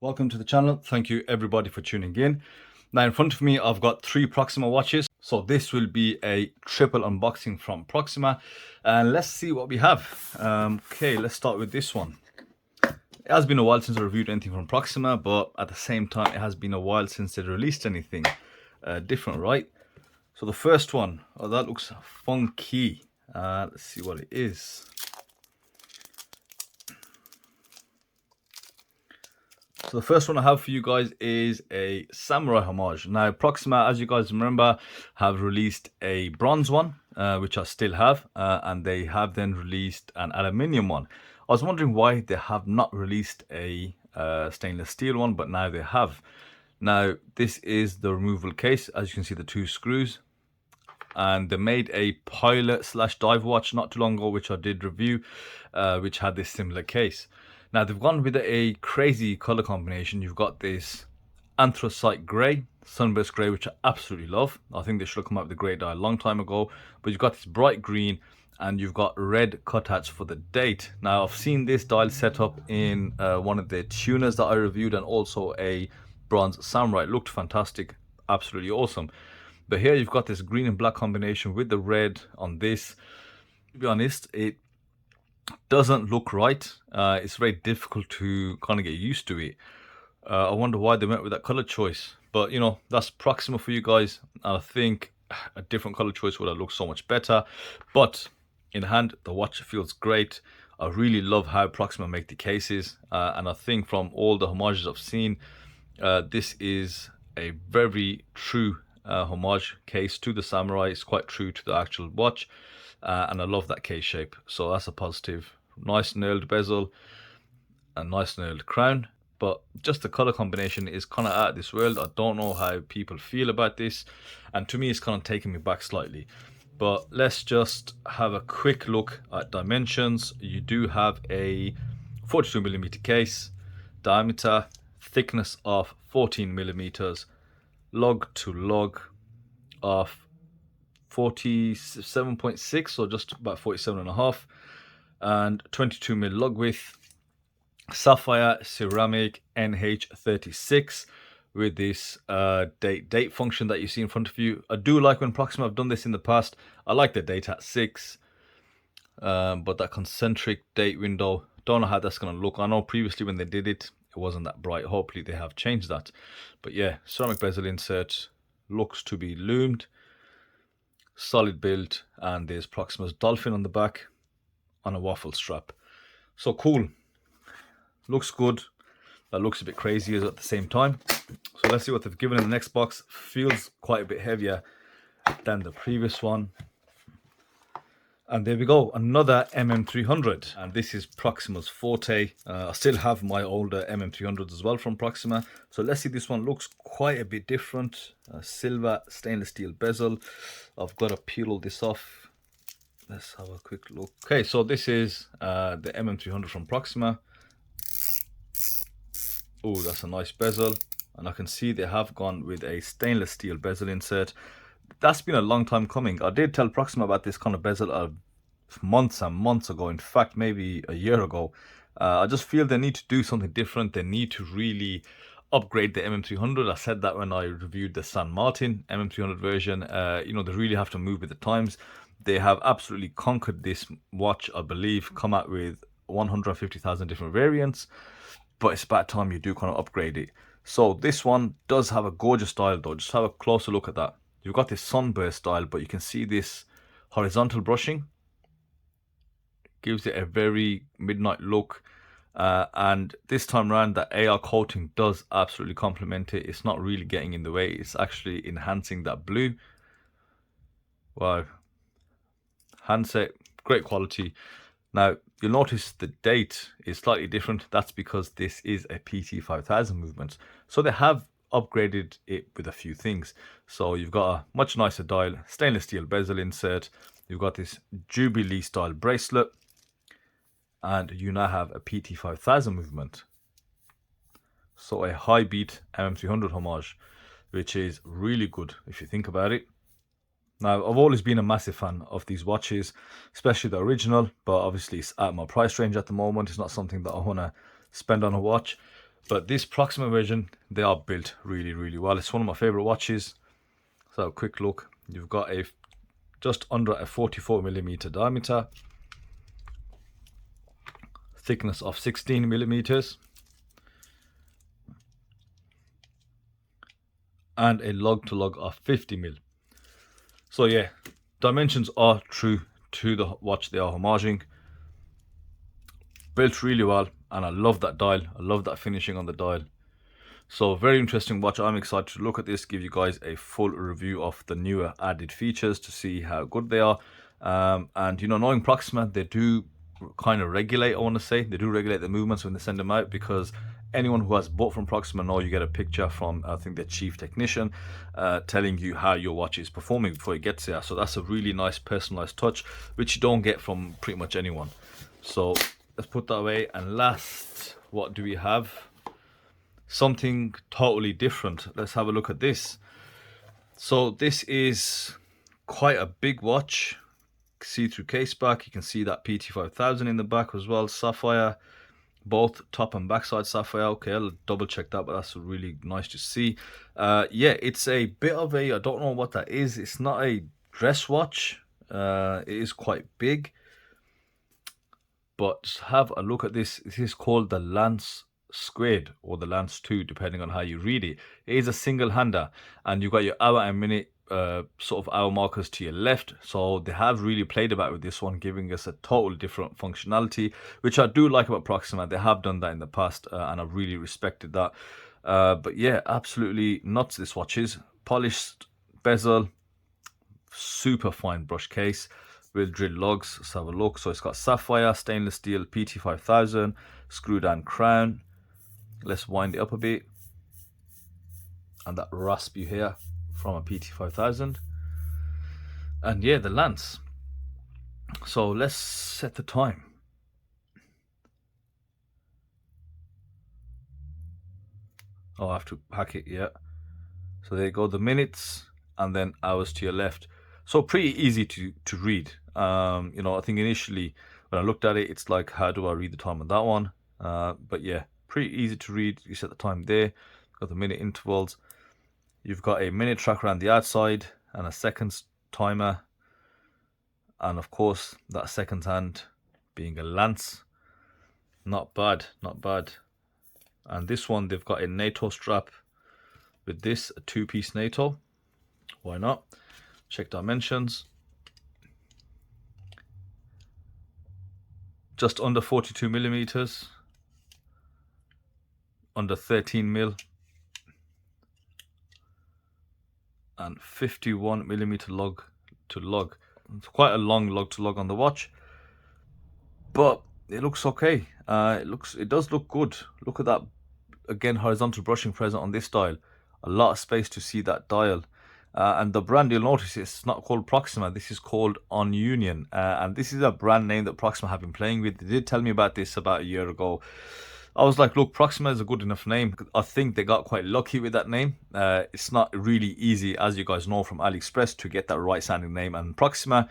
Welcome to the channel. Thank you everybody for tuning in. Now in front of me I've got 3 Proxima watches, so this will be a triple unboxing from Proxima, and let's see what we have. Okay, let's start with this one. It has been a while since I reviewed anything from Proxima, but at the same time it has been a while since they released anything different, right? So the first one, oh, that looks funky. Let's see what it is. So the first one I have for you guys is a samurai homage. Now Proxima, as you guys remember, have released a bronze one, which I still have, and they have then released an aluminium one. I was wondering why they have not released a stainless steel one, but now they have. Now this is the removal case. As you can see, the 2 screws, and they made a pilot / dive watch not too long ago, which I did review, which had this similar case. Now they've gone with a crazy color combination. You've got this anthracite grey, sunburst grey, which I absolutely love. I think they should have come out with the grey dye a long time ago. But you've got this bright green, and you've got red cutouts for the date. Now I've seen this dial set up in one of the tuners that I reviewed, and also a bronze samurai. It looked fantastic, absolutely awesome. But here you've got this green and black combination with the red on this. To be honest, it doesn't look right. It's very difficult to kind of get used to it. I wonder why they went with that color choice, but you know, that's Proxima for you guys, and I think a different color choice would have looked so much better. But in hand, the watch feels great. I really love how Proxima make the cases, and I think from all the homages I've seen, this is a very true homage case to the samurai. It's quite true to the actual watch. And I love that case shape, so that's a positive. Nice knurled bezel, a nice knurled crown, but just the color combination is kind of out of this world. I don't know how people feel about this, and to me it's kind of taking me back slightly. But let's just have a quick look at dimensions. You do have a 42mm case, diameter, thickness of 14mm, lug to lug of 47.6, or just about 47.5, and 22mm lug width, sapphire ceramic NH36 with this date function that you see in front of you. I do like when Proxima have done this in the past. I like the date at 6, but that concentric date window, don't know how that's going to look. I know previously when they did it, it wasn't that bright. Hopefully they have changed that. But yeah, ceramic bezel insert, looks to be loomed. Solid build, and there's Proxima's dolphin on the back on a waffle strap. So cool, looks good. That looks a bit crazy at the same time. So let's see what they've given in the next box. Feels quite a bit heavier than the previous one. And there we go, another MM300, and this is Proxima's forte. I still have my older MM300s as well from Proxima. So let's see, this one looks quite a bit different. Silver stainless steel bezel. I've got to peel all this off. Let's have a quick look. Okay, so this is the MM300 from Proxima. Oh, that's a nice bezel, and I can see they have gone with a stainless steel bezel insert. That's been a long time coming. I did tell Proxima about this kind of bezel months and months ago. In fact, maybe a year ago. I just feel they need to do something different. They need to really upgrade the MM300. I said that when I reviewed the San Martin MM300 version. You know, they really have to move with the times. They have absolutely conquered this watch, I believe, come out with 150,000 different variants. But it's about time you do kind of upgrade it. So this one does have a gorgeous style though. Just have a closer look at that. You've got this sunburst style, but you can see this horizontal brushing. Gives it a very midnight look. And this time around, that AR coating does absolutely complement it. It's not really getting in the way. It's actually enhancing that blue. Wow. Handset, great quality. Now, you'll notice the date is slightly different. That's because this is a Pt5000 movement. So they have upgraded it with a few things. So you've got a much nicer dial, stainless steel bezel insert, you've got this Jubilee style bracelet, and you now have a Pt5000 movement. So a high beat MM300 homage, which is really good if you think about it. Now, I've always been a massive fan of these watches, especially the original, but obviously it's at my price range at the moment. It's not something that I want to spend on a watch. But this Proxima version, they are built really, really well. It's one of my favorite watches. So a quick look. You've got a just under a 44mm diameter, thickness of 16mm, and a lug to lug of 50mm. So yeah, dimensions are true to the watch they are homaging. Built really well, and I love that dial. I love that finishing on the dial. So very interesting watch. I'm excited to look at this, give you guys a full review of the newer added features to see how good they are. And you know, knowing Proxima, they do kind of regulate, I want to say, they do regulate the movements when they send them out, because anyone who has bought from Proxima know you get a picture from, I think, the chief technician telling you how your watch is performing before it gets there. So that's a really nice personalized touch, which you don't get from pretty much anyone. So let's put that away. And last, what do we have? Something totally different. Let's have a look at this. So this is quite a big watch. See-through case back. You can see that Pt5000 in the back as well. Sapphire, both top and backside sapphire. Okay, I'll double check that, but that's really nice to see. Yeah, it's a bit of a, I don't know what that is. It's not a dress watch. It is quite big. But have a look at this. This is called the Lance² or the Lance², depending on how you read it. It is a single hander, and you've got your hour and minute sort of hour markers to your left. So they have really played about with this one, giving us a totally different functionality, which I do like about Proxima. They have done that in the past, and I've really respected that. But yeah, absolutely nuts. This watch is polished bezel, super fine brush case with drill lugs. Let's have a look. So it's got sapphire, stainless steel, Pt5000, screw down crown. Let's wind it up a bit, and that rasp you hear from a Pt5000. And yeah, the Lance. So let's set the time. Oh, I have to hack it, yeah. So there you go, the minutes, and then hours to your left. So pretty easy to read. You know, I think initially when I looked at it, it's like, how do I read the time on that one? But yeah, pretty easy to read. You set the time there, got the minute intervals. You've got a minute tracker on the outside and a seconds timer. And of course, that seconds hand being a Lance. Not bad, not bad. And this one, they've got a NATO strap with this, a two-piece NATO. Why not? Check dimensions. Just under 42mm, under 13mm, and 51mm lug to lug. It's quite a long lug to lug on the watch, but it looks okay. It does look good. Look at that, again, horizontal brushing present on this dial. A lot of space to see that dial. And the brand, you'll notice it's not called Proxima. This is called On Union, and this is a brand name that Proxima have been playing with. They did tell me about this about a year ago. I was like, look, Proxima is a good enough name. I think they got quite lucky with that name. It's not really easy, as you guys know from AliExpress, to get that right sounding name, and Proxima,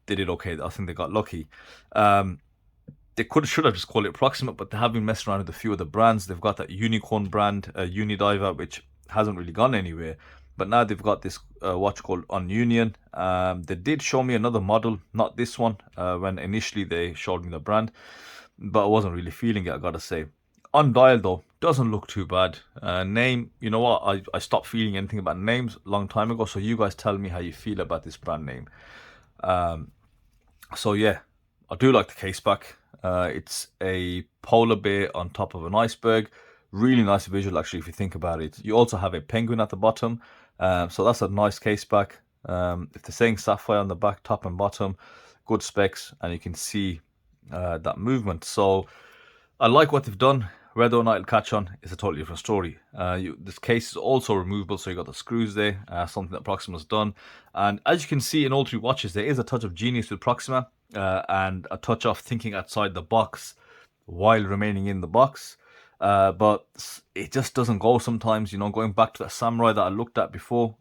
they did okay. I think they got lucky. They should have just called it Proxima, but they have been messing around with a few of the brands. They've got that unicorn brand, Unidiver, which hasn't really gone anywhere. But now they've got this watch called On Union. They did show me another model, not this one, when initially they showed me the brand, but I wasn't really feeling it, I gotta say. On dial though, doesn't look too bad. Name, you know what, I stopped feeling anything about names a long time ago, so you guys tell me how you feel about this brand name. So yeah, I do like the case back. It's a polar bear on top of an iceberg. Really nice visual, actually, if you think about it. You also have a penguin at the bottom, so that's a nice case back. If they're saying sapphire on the back, top and bottom, good specs, and you can see that movement. So I like what they've done. Whether or not it'll catch on is a totally different story. This case is also removable, so you got the screws there, something that Proxima's done. And as you can see in all three watches, there is a touch of genius with Proxima, and a touch of thinking outside the box while remaining in the box. But it just doesn't go sometimes, you know, going back to that Samurai that I looked at before.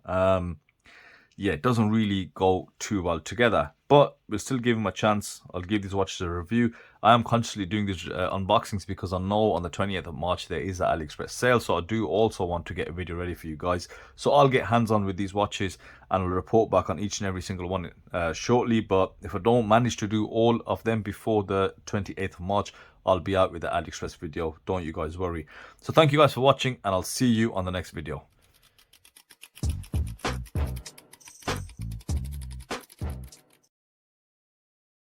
yeah, it doesn't really go too well together. But we'll still give them a chance. I'll give these watches a review. I am consciously doing these unboxings because I know on the 20th of March there is an AliExpress sale, so I do also want to get a video ready for you guys. So I'll get hands-on with these watches and I'll report back on each and every single one shortly. But if I don't manage to do all of them before the 28th of March, I'll be out with the AliExpress video. Don't you guys worry. So thank you guys for watching, and I'll see you on the next video.